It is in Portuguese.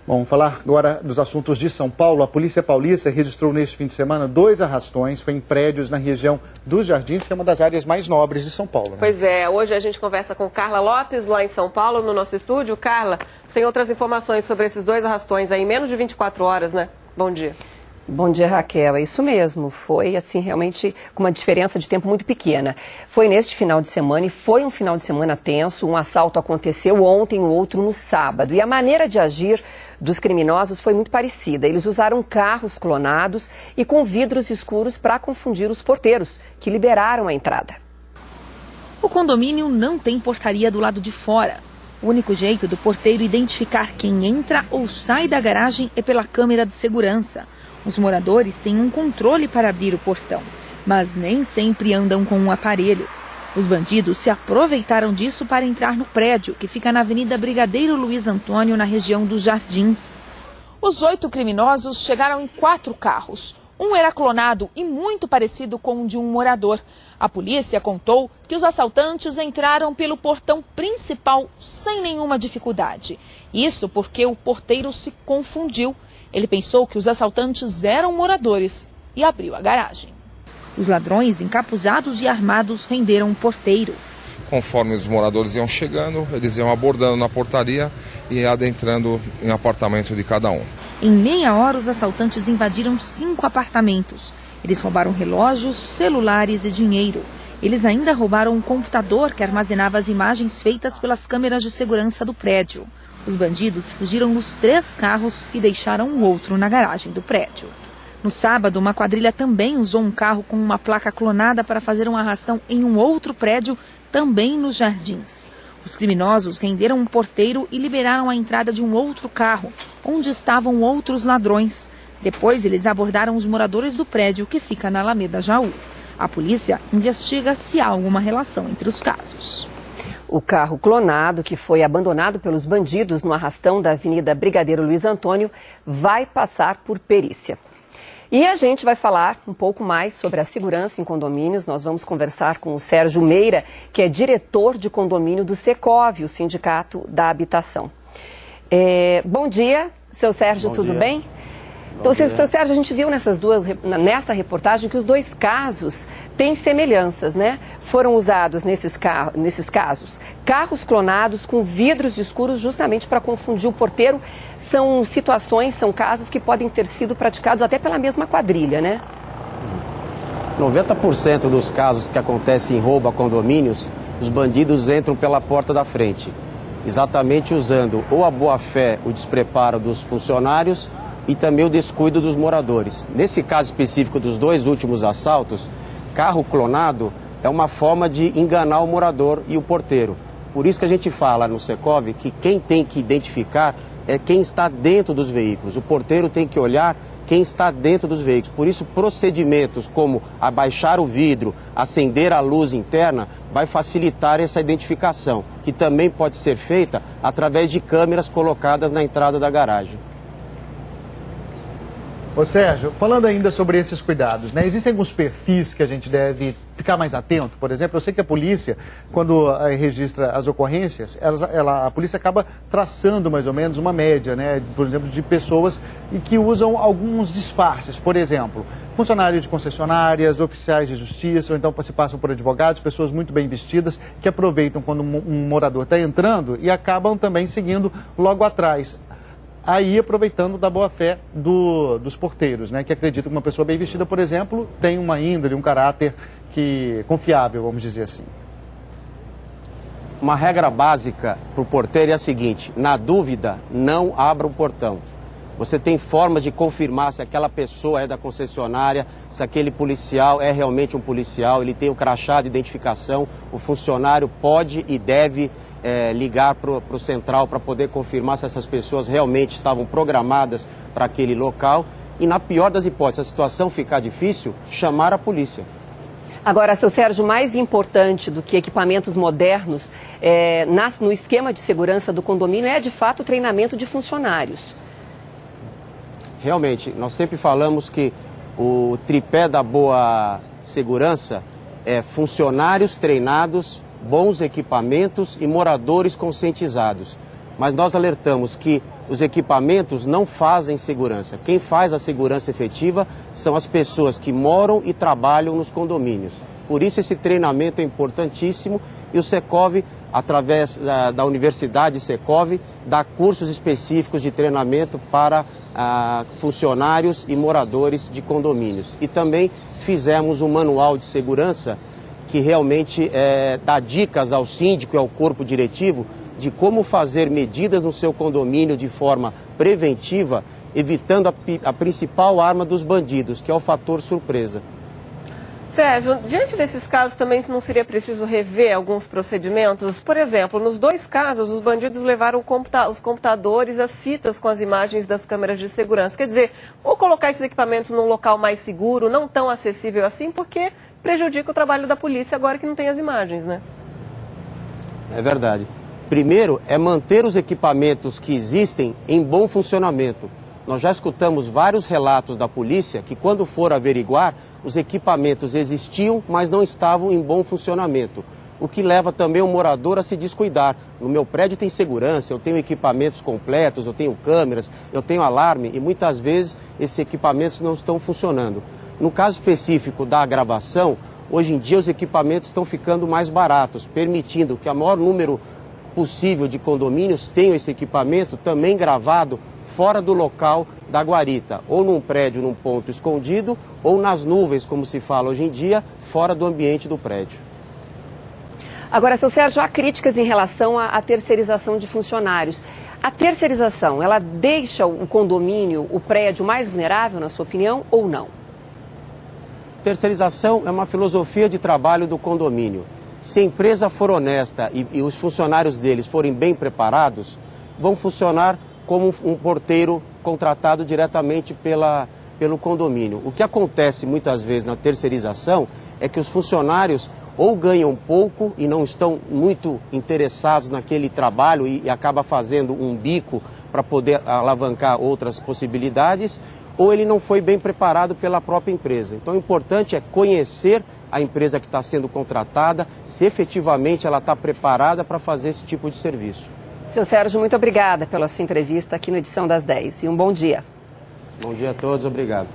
Vamos falar agora dos assuntos de São Paulo. A Polícia Paulista registrou neste fim de semana 2 arrastões, foi em prédios na região dos Jardins, que é uma das áreas mais nobres de São Paulo. Né? Pois é, hoje a gente conversa com Carla Lopes, lá em São Paulo, no nosso estúdio. Carla, sem outras informações sobre esses 2 arrastões aí, em menos de 24 horas, né? Bom dia. Bom dia, Raquel. É isso mesmo. Foi, assim, realmente com uma diferença de tempo muito pequena. Foi neste final de semana e foi um final de semana tenso. Um assalto aconteceu ontem, o outro no sábado. E a maneira de agir dos criminosos foi muito parecida. Eles usaram carros clonados e com vidros escuros para confundir os porteiros, que liberaram a entrada. O condomínio não tem portaria do lado de fora. O único jeito do porteiro identificar quem entra ou sai da garagem é pela câmera de segurança. Os moradores têm um controle para abrir o portão, mas nem sempre andam com um aparelho. Os bandidos se aproveitaram disso para entrar no prédio, que fica na Avenida Brigadeiro Luiz Antônio, na região dos Jardins. Os 8 criminosos chegaram em 4 carros. Um era clonado e muito parecido com o de um morador. A polícia contou que os assaltantes entraram pelo portão principal sem nenhuma dificuldade. Isso porque o porteiro se confundiu. Ele pensou que os assaltantes eram moradores e abriu a garagem. Os ladrões, encapuzados e armados, renderam o porteiro. Conforme os moradores iam chegando, eles iam abordando na portaria e adentrando em apartamento de cada um. Em meia hora, os assaltantes invadiram 5 apartamentos. Eles roubaram relógios, celulares e dinheiro. Eles ainda roubaram um computador que armazenava as imagens feitas pelas câmeras de segurança do prédio. Os bandidos fugiram nos 3 carros e deixaram o outro na garagem do prédio. No sábado, uma quadrilha também usou um carro com uma placa clonada para fazer um arrastão em um outro prédio, também nos Jardins. Os criminosos renderam um porteiro e liberaram a entrada de um outro carro, onde estavam outros ladrões. Depois, eles abordaram os moradores do prédio, que fica na Alameda Jaú. A polícia investiga se há alguma relação entre os casos. O carro clonado, que foi abandonado pelos bandidos no arrastão da Avenida Brigadeiro Luiz Antônio, vai passar por perícia. E a gente vai falar um pouco mais sobre a segurança em condomínios. Nós vamos conversar com o Sérgio Meira, que é diretor de condomínio do Secov, o Sindicato da Habitação. Bom dia, seu Sérgio, tudo bem? Então, seu Sérgio, a gente viu nessa reportagem que os 2 casos têm semelhanças, né? Foram usados nesses casos carros clonados com vidros escuros justamente para confundir o porteiro. São situações, são casos que podem ter sido praticados até pela mesma quadrilha, né? 90% dos casos que acontecem em roubo a condomínios, os bandidos entram pela porta da frente, exatamente usando ou a boa-fé, o despreparo dos funcionários e também o descuido dos moradores. Nesse caso específico dos 2 últimos assaltos, carro clonado é uma forma de enganar o morador e o porteiro. Por isso que a gente fala no Secov que quem tem que identificar é quem está dentro dos veículos. O porteiro tem que olhar quem está dentro dos veículos. Por isso, procedimentos como abaixar o vidro, acender a luz interna, vai facilitar essa identificação, que também pode ser feita através de câmeras colocadas na entrada da garagem. Ô Sérgio, falando ainda sobre esses cuidados, né? Existem alguns perfis que a gente deve ficar mais atento? Por exemplo, eu sei que a polícia, quando registra as ocorrências, a polícia acaba traçando mais ou menos uma média, né? Por exemplo, de pessoas que usam alguns disfarces. Por exemplo, funcionários de concessionárias, oficiais de justiça, ou então se passam por advogados, pessoas muito bem vestidas, que aproveitam quando um morador está entrando e acabam também seguindo logo atrás. Aí aproveitando da boa-fé dos porteiros, né? Que acreditam que uma pessoa bem vestida, por exemplo, tem uma índole, um caráter confiável, vamos dizer assim. Uma regra básica para o porteiro é a seguinte: na dúvida, não abra o portão. Você tem formas de confirmar se aquela pessoa é da concessionária, se aquele policial é realmente um policial, ele tem o crachá de identificação, o funcionário pode e deve ligar para o central para poder confirmar se essas pessoas realmente estavam programadas para aquele local e, na pior das hipóteses, a situação ficar difícil, chamar a polícia. Agora, seu Sérgio, mais importante do que equipamentos modernos no esquema de segurança do condomínio é, de fato, o treinamento de funcionários. Realmente, nós sempre falamos que o tripé da boa segurança é funcionários treinados, bons equipamentos e moradores conscientizados. mas nós alertamos que os equipamentos não fazem segurança. Quem faz a segurança efetiva são as pessoas que moram e trabalham nos condomínios. Por isso esse treinamento é importantíssimo e o Secov, através da Universidade Secov, dá cursos específicos de treinamento para funcionários e moradores de condomínios. E também fizemos um manual de segurança que realmente dá dicas ao síndico e ao corpo diretivo de como fazer medidas no seu condomínio de forma preventiva, evitando a principal arma dos bandidos, que é o fator surpresa. Sérgio, diante desses casos também não seria preciso rever alguns procedimentos? Por exemplo, nos 2 casos, os bandidos levaram os computadores, as fitas com as imagens das câmeras de segurança. Quer dizer, ou colocar esses equipamentos num local mais seguro, não tão acessível assim, porque prejudica o trabalho da polícia agora que não tem as imagens, né? É verdade. Primeiro é manter os equipamentos que existem em bom funcionamento. Nós já escutamos vários relatos da polícia que quando for averiguar, os equipamentos existiam, mas não estavam em bom funcionamento. O que leva também o morador a se descuidar. No meu prédio tem segurança, eu tenho equipamentos completos, eu tenho câmeras, eu tenho alarme e muitas vezes esses equipamentos não estão funcionando. No caso específico da gravação, hoje em dia os equipamentos estão ficando mais baratos, permitindo que o maior número possível de condomínios tenham esse equipamento também gravado fora do local da guarita, ou num prédio, num ponto escondido, ou nas nuvens, como se fala hoje em dia, fora do ambiente do prédio. Agora, seu Sérgio, há críticas em relação à terceirização de funcionários. A terceirização, ela deixa o condomínio, o prédio mais vulnerável, na sua opinião, ou não? Terceirização é uma filosofia de trabalho do condomínio. Se a empresa for honesta e os funcionários deles forem bem preparados, vão funcionar como um porteiro contratado diretamente pelo condomínio. O que acontece muitas vezes na terceirização é que os funcionários ou ganham pouco e não estão muito interessados naquele trabalho e acaba fazendo um bico para poder alavancar outras possibilidades, ou ele não foi bem preparado pela própria empresa. Então o importante é conhecer a empresa que está sendo contratada, se efetivamente ela está preparada para fazer esse tipo de serviço. Seu Sérgio, muito obrigada pela sua entrevista aqui no Edição das 10 e um bom dia. Bom dia a todos, obrigado.